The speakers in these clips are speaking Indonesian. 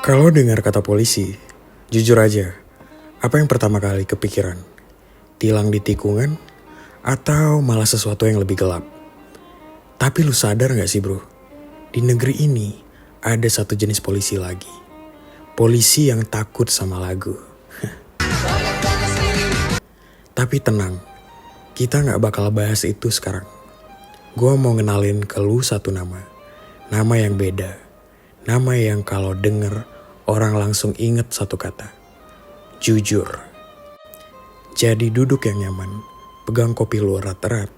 Kalau dengar kata polisi, jujur aja, apa yang pertama kali kepikiran? Tilang di tikungan? Atau malah sesuatu yang lebih gelap? Tapi lu sadar gak sih bro? Di negeri ini ada satu jenis polisi lagi. Polisi yang takut sama lagu. Tapi tenang, kita gak bakal bahas itu sekarang. Gue mau ngenalin ke lu satu nama. Nama yang beda. Nama yang kalau denger orang langsung inget satu kata. Jujur. Jadi duduk yang nyaman, pegang kopi lu erat-erat.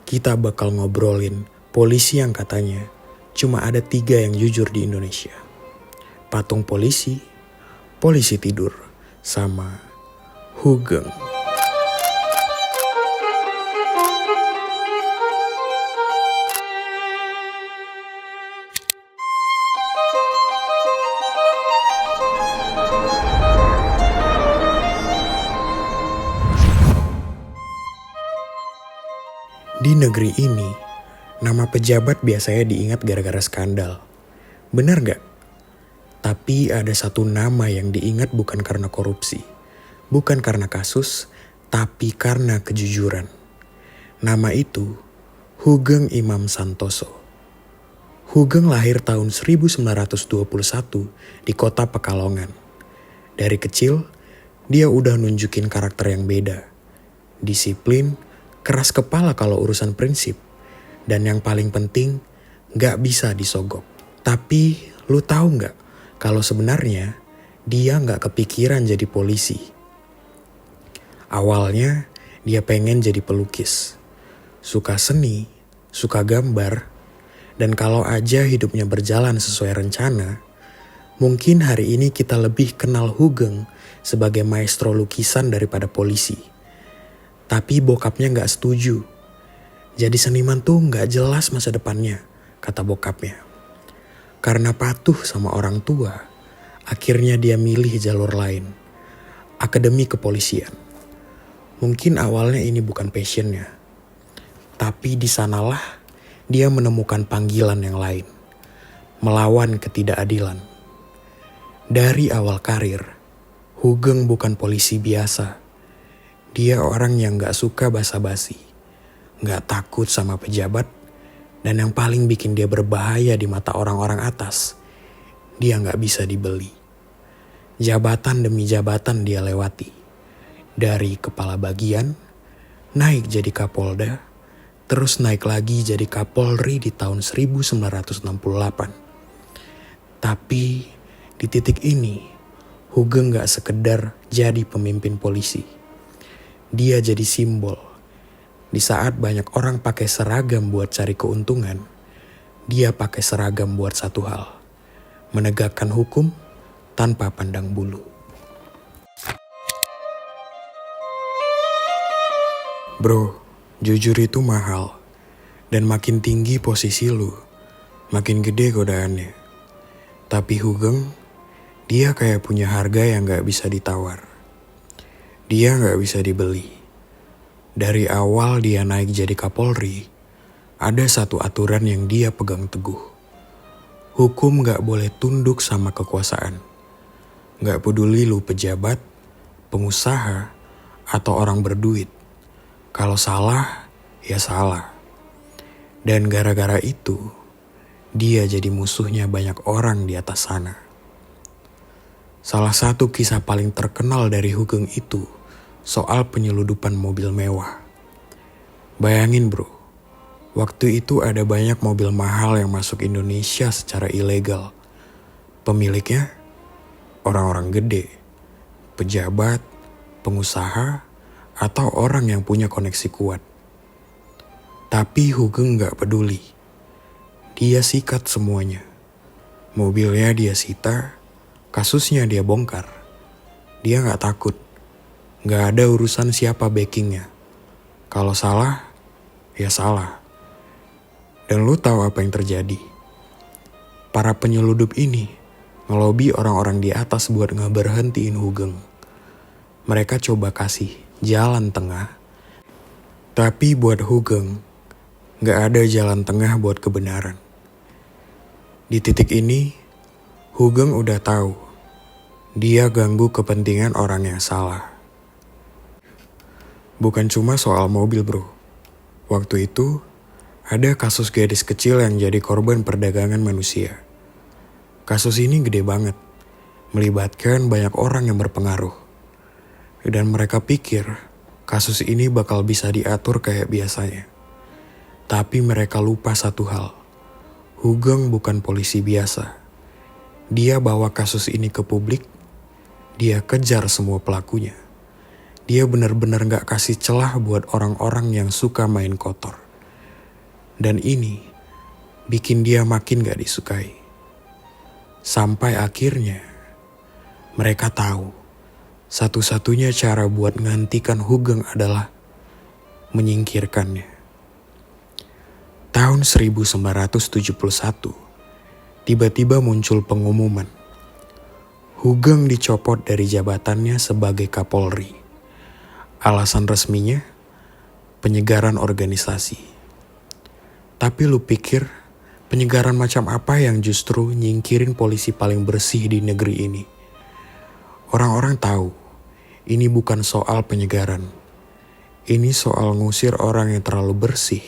Kita bakal ngobrolin polisi yang katanya cuma ada 3 yang jujur di Indonesia. Patung polisi, polisi tidur, sama Hugeng. Di negeri ini, nama pejabat biasanya diingat gara-gara skandal. Benar gak? Tapi ada satu nama yang diingat bukan karena korupsi, bukan karena kasus, tapi karena kejujuran. Nama itu Hugeng Imam Santoso. Hugeng lahir tahun 1921 di kota Pekalongan. Dari kecil, dia udah nunjukin karakter yang beda. Disiplin, keras kepala kalau urusan prinsip, dan yang paling penting, gak bisa disogok. Tapi lu tahu gak kalau sebenarnya dia gak kepikiran jadi polisi. Awalnya dia pengen jadi pelukis, suka seni, suka gambar, dan kalau aja hidupnya berjalan sesuai rencana, mungkin hari ini kita lebih kenal Hugeng sebagai maestro lukisan daripada polisi. Tapi bokapnya gak setuju. Jadi seniman tuh gak jelas masa depannya, kata bokapnya. Karena patuh sama orang tua, akhirnya dia milih jalur lain. Akademi kepolisian. Mungkin awalnya ini bukan passionnya. Tapi di sanalah dia menemukan panggilan yang lain. Melawan ketidakadilan. Dari awal karir, Hugeng bukan polisi biasa. Dia orang yang gak suka basa-basi, gak takut sama pejabat, dan yang paling bikin dia berbahaya di mata orang-orang atas, dia gak bisa dibeli. Jabatan demi jabatan dia lewati. Dari kepala bagian, naik jadi Kapolda, terus naik lagi jadi Kapolri di tahun 1968. Tapi di titik ini, Hugeng gak sekedar jadi pemimpin polisi. Dia jadi simbol. Di saat banyak orang pakai seragam buat cari keuntungan, dia pakai seragam buat satu hal. Menegakkan hukum tanpa pandang bulu. Bro, jujur itu mahal. Dan makin tinggi posisi lu, makin gede godaannya. Tapi Hugeng, dia kayak punya harga yang gak bisa ditawar. Dia gak bisa dibeli. Dari awal dia naik jadi Kapolri, ada satu aturan yang dia pegang teguh. Hukum gak boleh tunduk sama kekuasaan. Gak peduli lu pejabat, pengusaha, atau orang berduit. Kalau salah, ya salah. Dan gara-gara itu, dia jadi musuhnya banyak orang di atas sana. Salah satu kisah paling terkenal dari Hugeng itu soal penyeludupan mobil mewah. Bayangin bro, waktu itu ada banyak mobil mahal yang masuk Indonesia secara ilegal. Pemiliknya orang-orang gede, pejabat, pengusaha, atau orang yang punya koneksi kuat. Tapi Hugeng gak peduli. Dia sikat semuanya. Mobilnya dia sita, kasusnya dia bongkar. Dia gak takut. Gak ada urusan siapa backingnya. Kalau salah, ya salah. Dan lu tahu apa yang terjadi? Para penyeludup ini ngelobi orang-orang di atas buat ngeberhentiin Hugeng. Mereka coba kasih jalan tengah. Tapi buat Hugeng, gak ada jalan tengah buat kebenaran. Di titik ini, Hugeng udah tahu Dia ganggu kepentingan orang yang salah. Bukan cuma soal mobil bro. Waktu itu, ada kasus gadis kecil yang jadi korban perdagangan manusia. Kasus ini gede banget, melibatkan banyak orang yang berpengaruh. Dan mereka pikir kasus ini bakal bisa diatur kayak biasanya. Tapi mereka lupa satu hal. Hugeng bukan polisi biasa. Dia bawa kasus ini ke publik. Dia kejar semua pelakunya. Dia benar-benar gak kasih celah buat orang-orang yang suka main kotor. Dan ini bikin dia makin gak disukai. Sampai akhirnya mereka tahu satu-satunya cara buat menghentikan Hugeng adalah menyingkirkannya. Tahun 1971, tiba-tiba muncul pengumuman. Hugeng dicopot dari jabatannya sebagai Kapolri. Alasan resminya, penyegaran organisasi. Tapi lu pikir, penyegaran macam apa yang justru nyingkirin polisi paling bersih di negeri ini? Orang-orang tahu, ini bukan soal penyegaran. Ini soal ngusir orang yang terlalu bersih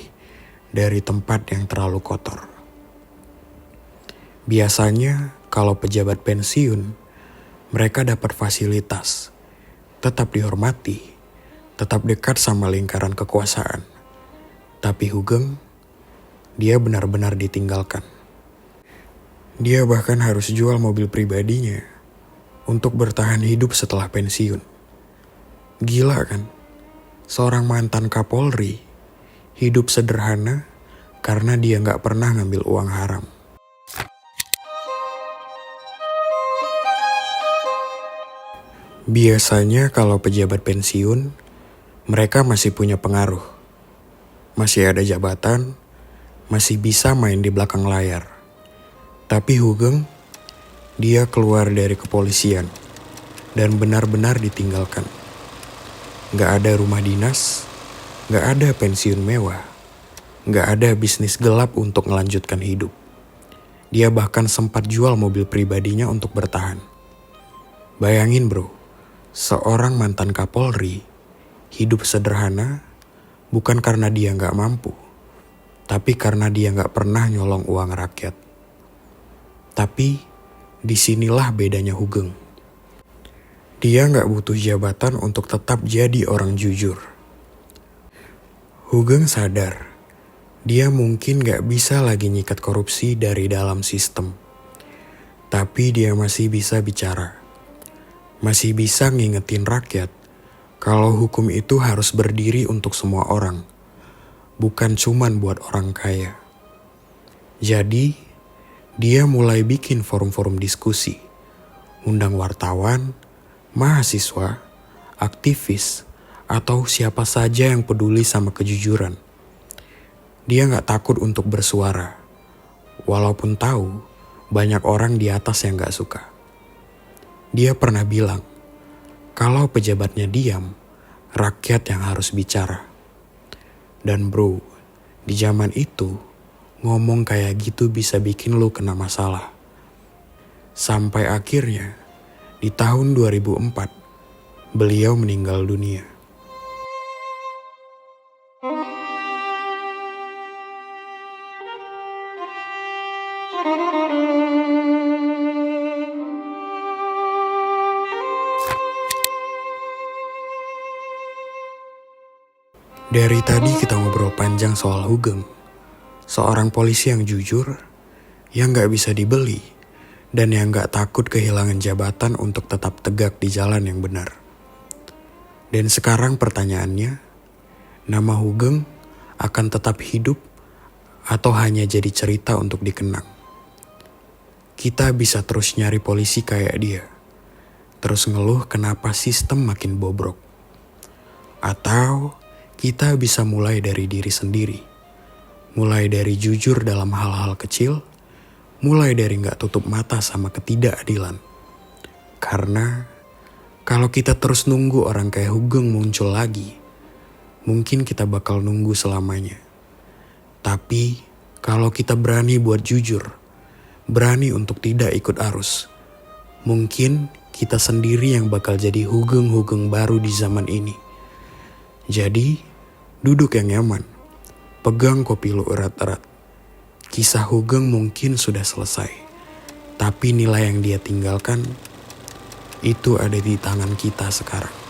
dari tempat yang terlalu kotor. Biasanya kalau pejabat pensiun, mereka dapat fasilitas, tetap dihormati, tetap dekat sama lingkaran kekuasaan. Tapi Hugeng, dia benar-benar ditinggalkan. Dia bahkan harus jual mobil pribadinya untuk bertahan hidup setelah pensiun. Gila kan? Seorang mantan Kapolri hidup sederhana karena dia gak pernah ngambil uang haram. Biasanya kalau pejabat pensiun, mereka masih punya pengaruh. Masih ada jabatan, masih bisa main di belakang layar. Tapi Hugeng, dia keluar dari kepolisian dan benar-benar ditinggalkan. Gak ada rumah dinas, gak ada pensiun mewah, gak ada bisnis gelap untuk melanjutkan hidup. Dia bahkan sempat jual mobil pribadinya untuk bertahan. Bayangin bro, seorang mantan Kapolri hidup sederhana bukan karena dia gak mampu, tapi karena dia gak pernah nyolong uang rakyat. Tapi disinilah bedanya Hugeng. Dia gak butuh jabatan untuk tetap jadi orang jujur. Hugeng sadar, dia mungkin gak bisa lagi nyikat korupsi dari dalam sistem. Tapi dia masih bisa bicara. Masih bisa ngingetin rakyat kalau hukum itu harus berdiri untuk semua orang, bukan cuman buat orang kaya. Jadi, dia mulai bikin forum-forum diskusi, undang wartawan, mahasiswa, aktivis, atau siapa saja yang peduli sama kejujuran. Dia gak takut untuk bersuara, walaupun tahu banyak orang di atas yang gak suka. Dia pernah bilang, kalau pejabatnya diam, rakyat yang harus bicara. Dan bro, di zaman itu, ngomong kayak gitu bisa bikin lu kena masalah. Sampai akhirnya, di tahun 2004, beliau meninggal dunia. Dari tadi kita ngobrol panjang soal Hugeng, seorang polisi yang jujur, yang gak bisa dibeli, dan yang gak takut kehilangan jabatan untuk tetap tegak di jalan yang benar. Dan sekarang pertanyaannya, nama Hugeng akan tetap hidup atau hanya jadi cerita untuk dikenang? Kita bisa terus nyari polisi kayak dia, terus ngeluh kenapa sistem makin bobrok. Atau kita bisa mulai dari diri sendiri, mulai dari jujur dalam hal-hal kecil, mulai dari gak tutup mata sama ketidakadilan. Karena kalau kita terus nunggu orang kayak Hugeng muncul lagi, mungkin kita bakal nunggu selamanya. Tapi kalau kita berani buat jujur, berani untuk tidak ikut arus, mungkin kita sendiri yang bakal jadi hugeng-hugeng baru di zaman ini. Jadi, duduk yang nyaman. Pegang kopi lu erat-erat. Kisah hugeng mungkin sudah selesai. Tapi nilai yang dia tinggalkan, itu ada di tangan kita sekarang.